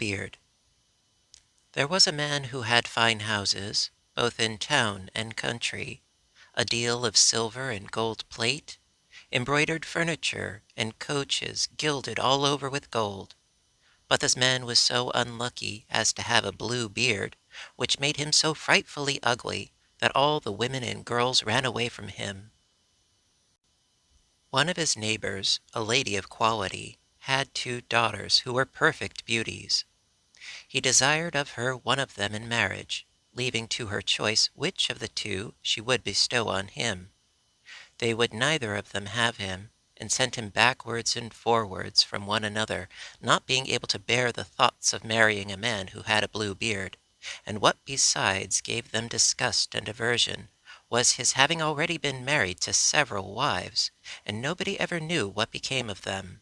Bluebeard. There was a man who had fine houses, both in town and country, a deal of silver and gold plate, embroidered furniture, and coaches gilded all over with gold. But this man was so unlucky as to have a blue beard, which made him so frightfully ugly that all the women and girls ran away from him. One of his neighbors, a lady of quality, had two daughters who were perfect beauties. He desired of her one of them in marriage, leaving to her choice which of the two she would bestow on him. They would neither of them have him, and sent him backwards and forwards from one another, not being able to bear the thoughts of marrying a man who had a blue beard, and what besides gave them disgust and aversion was his having already been married to several wives, and nobody ever knew what became of them.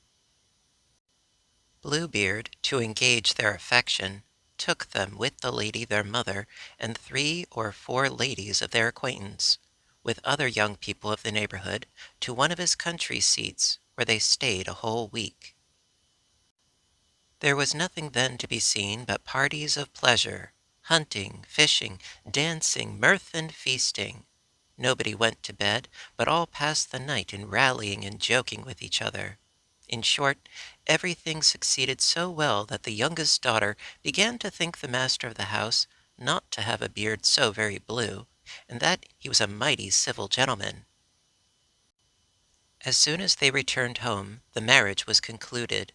Bluebeard, to engage their affection, took them with the lady their mother and 3 or 4 ladies of their acquaintance, with other young people of the neighborhood, to one of his country seats, where they stayed a whole week. There was nothing then to be seen but parties of pleasure, hunting, fishing, dancing, mirth, and feasting. Nobody went to bed, but all passed the night in rallying and joking with each other. In short, everything succeeded so well that the youngest daughter began to think the master of the house not to have a beard so very blue, and that he was a mighty civil gentleman. As soon as they returned home, the marriage was concluded.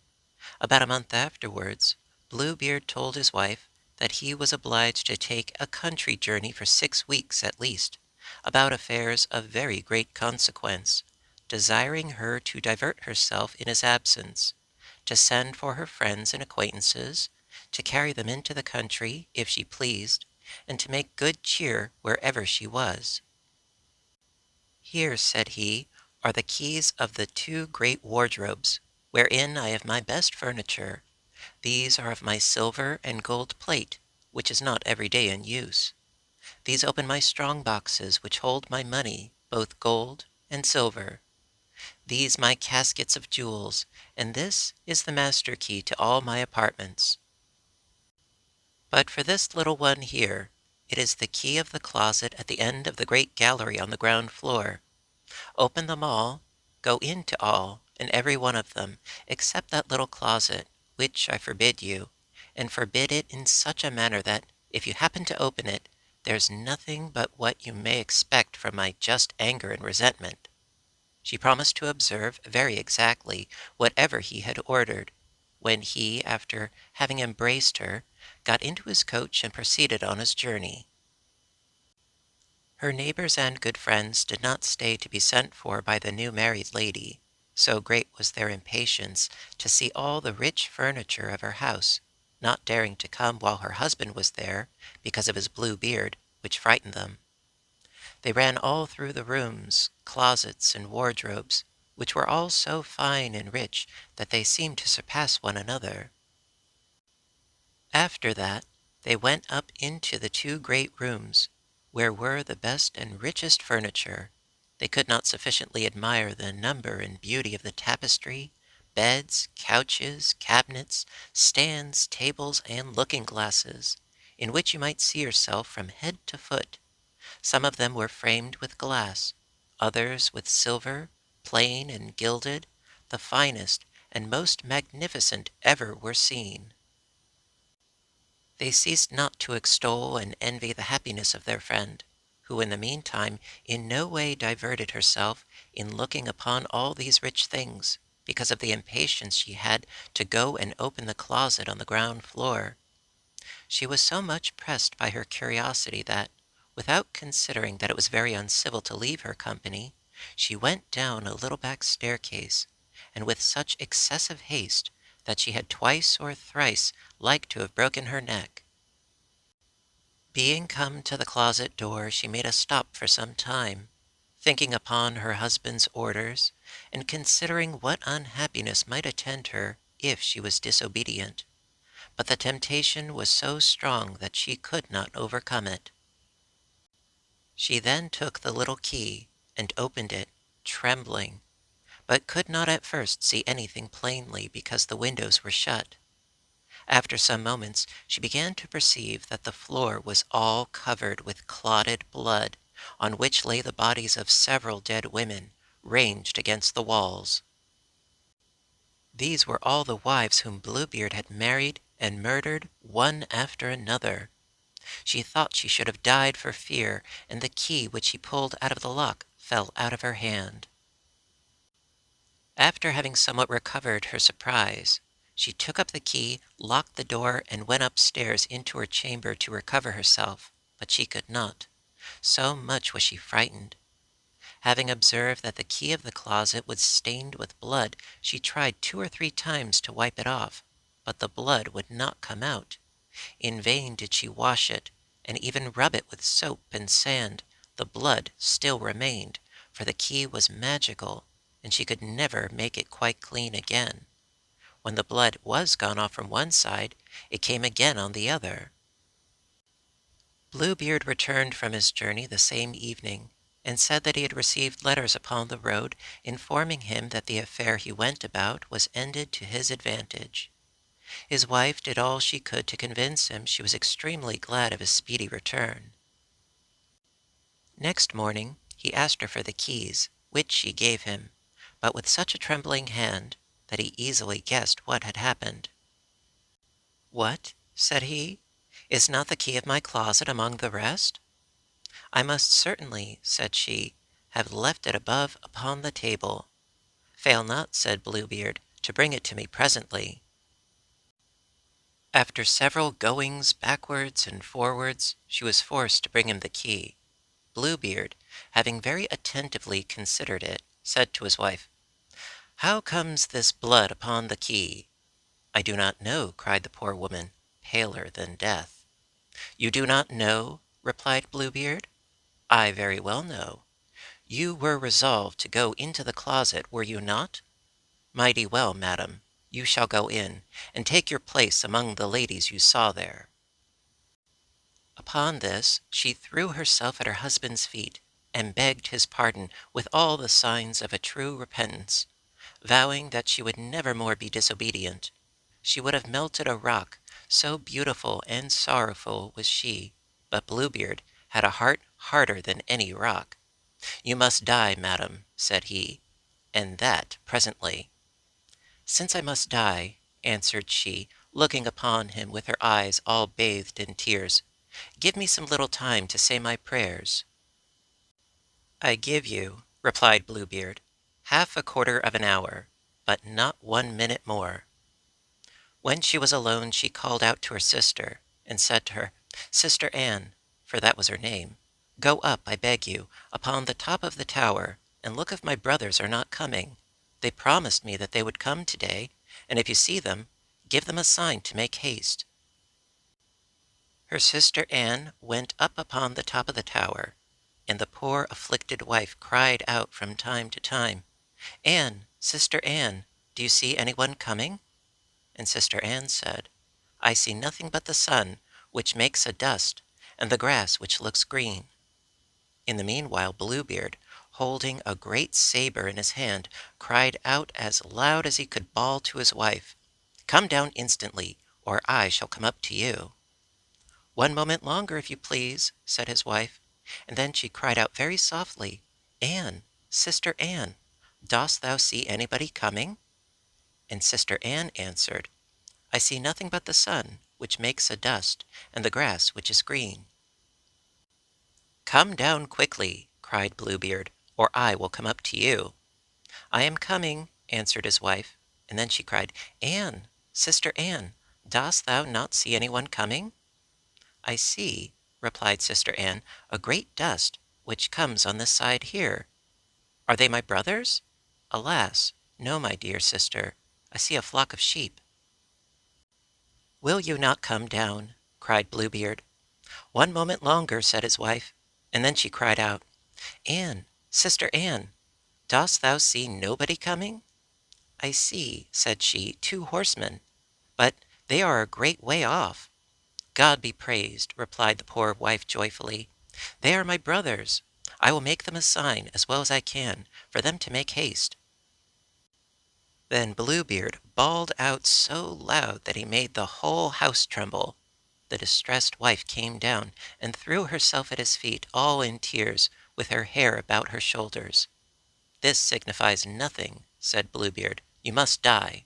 About a month afterwards, Bluebeard told his wife that he was obliged to take a country journey for 6 weeks at least, about affairs of very great consequence, desiring her to divert herself in his absence, to send for her friends and acquaintances, to carry them into the country, if she pleased, and to make good cheer wherever she was. "Here," said he, "are the keys of the 2 great wardrobes, wherein I have my best furniture. These are of my silver and gold plate, which is not every day in use. These open my strong boxes, which hold my money, both gold and silver. These my caskets of jewels, and this is the master key to all my apartments. But for this little one here, it is the key of the closet at the end of the great gallery on the ground floor. Open them all, go into all, and every one of them, except that little closet, which I forbid you, and forbid it in such a manner that, if you happen to open it, there's nothing but what you may expect from my just anger and resentment." She promised to observe very exactly whatever he had ordered, when he, after having embraced her, got into his coach and proceeded on his journey. Her neighbors and good friends did not stay to be sent for by the new married lady, so great was their impatience to see all the rich furniture of her house, not daring to come while her husband was there, because of his blue beard, which frightened them. They ran all through the rooms, closets, and wardrobes, which were all so fine and rich that they seemed to surpass one another. After that, they went up into the 2 great rooms, where were the best and richest furniture. They could not sufficiently admire the number and beauty of the tapestry, beds, couches, cabinets, stands, tables, and looking-glasses, in which you might see yourself from head to foot. Some of them were framed with glass, others with silver, plain and gilded, the finest and most magnificent ever were seen. They ceased not to extol and envy the happiness of their friend, who in the meantime in no way diverted herself in looking upon all these rich things, because of the impatience she had to go and open the closet on the ground floor. She was so much pressed by her curiosity that, without considering that it was very uncivil to leave her company, she went down a little back staircase, and with such excessive haste that she had twice or thrice like to have broken her neck. Being come to the closet door, she made a stop for some time, thinking upon her husband's orders, and considering what unhappiness might attend her if she was disobedient. But the temptation was so strong that she could not overcome it. She then took the little key and opened it, trembling, but could not at first see anything plainly because the windows were shut. After some moments, she began to perceive that the floor was all covered with clotted blood, on which lay the bodies of several dead women, ranged against the walls. These were all the wives whom Bluebeard had married and murdered one after another. She thought she should have died for fear, and the key which she pulled out of the lock fell out of her hand. After having somewhat recovered her surprise, she took up the key, locked the door, and went upstairs into her chamber to recover herself, but she could not, so much was she frightened. Having observed that the key of the closet was stained with blood, she tried 2 or 3 times to wipe it off, but the blood would not come out. In vain did she wash it, and even rub it with soap and sand. The blood still remained, for the key was magical, and she could never make it quite clean again. When the blood was gone off from one side, it came again on the other. Bluebeard returned from his journey the same evening, and said that he had received letters upon the road informing him that the affair he went about was ended to his advantage. His wife did all she could to convince him she was extremely glad of his speedy return. Next morning he asked her for the keys, which she gave him, but with such a trembling hand that he easily guessed what had happened. "What," said he, "is not the key of my closet among the rest?" "I must certainly," said she, "have left it above upon the table." "Fail not," said Bluebeard, "to bring it to me presently." After several goings backwards and forwards, she was forced to bring him the key. Bluebeard, having very attentively considered it, said to his wife, "How comes this blood upon the key?" "I do not know," cried the poor woman, paler than death. "You do not know?" replied Bluebeard. "I very well know. You were resolved to go into the closet, were you not? Mighty well, madam, you shall go in, and take your place among the ladies you saw there." Upon this she threw herself at her husband's feet, and begged his pardon with all the signs of a true repentance, vowing that she would never more be disobedient. She would have melted a rock, so beautiful and sorrowful was she, but Bluebeard had a heart harder than any rock. "You must die, madam," said he, "and that presently." "Since I must die," answered she, looking upon him with her eyes all bathed in tears, "give me some little time to say my prayers." "I give you," replied Bluebeard, "half a quarter of an hour, but not 1 minute more." When she was alone, she called out to her sister, and said to her, "Sister Anne," for that was her name, "go up, I beg you, upon the top of the tower, and look if my brothers are not coming. They promised me that they would come to-day, and if you see them, give them a sign to make haste." Her sister Anne went up upon the top of the tower, and the poor afflicted wife cried out from time to time, "Anne, Sister Anne, do you see any one coming?" And Sister Anne said, "I see nothing but the sun, which makes a dust, and the grass which looks green." In the meanwhile Bluebeard, holding a great sabre in his hand, cried out as loud as he could bawl to his wife, "Come down instantly, or I shall come up to you." "One moment longer, if you please," said his wife, and then she cried out very softly, "Anne, Sister Anne, dost thou see anybody coming?" And Sister Anne answered, "I see nothing but the sun, which makes a dust, and the grass which is green." "Come down quickly," cried Bluebeard, "or I will come up to you." "I am coming," answered his wife, and then she cried, "Anne, Sister Anne, dost thou not see any one coming?" "I see," replied Sister Anne, "a great dust, which comes on this side here. Are they my brothers?" "Alas, no, my dear sister, I see a flock of sheep." "Will you not come down?" cried Bluebeard. "One moment longer," said his wife, and then she cried out, "Anne, Sister Anne, dost thou see nobody coming?" "I see," said she, "2 horsemen, but they are a great way off." "God be praised," replied the poor wife joyfully. "They are my brothers. I will make them a sign, as well as I can, for them to make haste." Then Bluebeard bawled out so loud that he made the whole house tremble. The distressed wife came down and threw herself at his feet, all in tears, with her hair about her shoulders. "This signifies nothing," said Bluebeard. "You must die."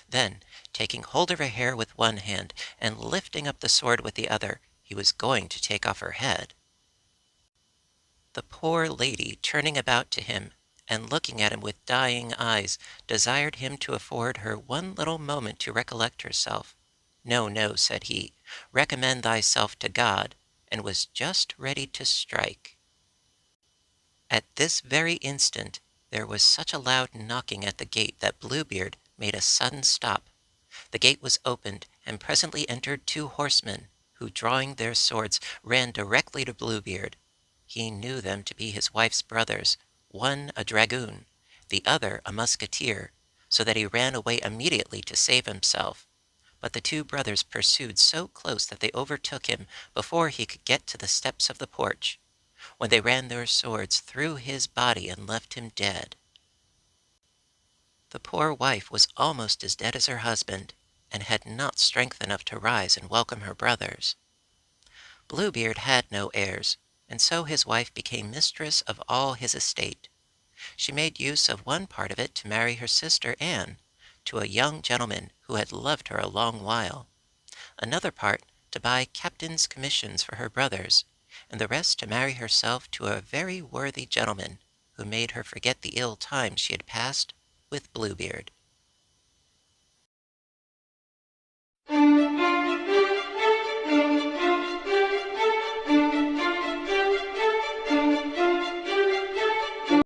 Then, taking hold of her hair with one hand, and lifting up the sword with the other, he was going to take off her head. The poor lady, turning about to him, and looking at him with dying eyes, desired him to afford her one little moment to recollect herself. "No, no," said he, "recommend thyself to God," and was just ready to strike. At this very instant there was such a loud knocking at the gate that Bluebeard made a sudden stop. The gate was opened, and presently entered two horsemen, who, drawing their swords, ran directly to Bluebeard. He knew them to be his wife's brothers, one a dragoon, the other a musketeer, so that he ran away immediately to save himself. But the two brothers pursued so close that they overtook him before he could get to the steps of the porch, when they ran their swords through his body and left him dead. The poor wife was almost as dead as her husband, and had not strength enough to rise and welcome her brothers. Bluebeard had no heirs, and so his wife became mistress of all his estate. She made use of one part of it to marry her sister Anne to a young gentleman who had loved her a long while, another part to buy captains' commissions for her brothers, and the rest to marry herself to a very worthy gentleman, who made her forget the ill times she had passed with Bluebeard.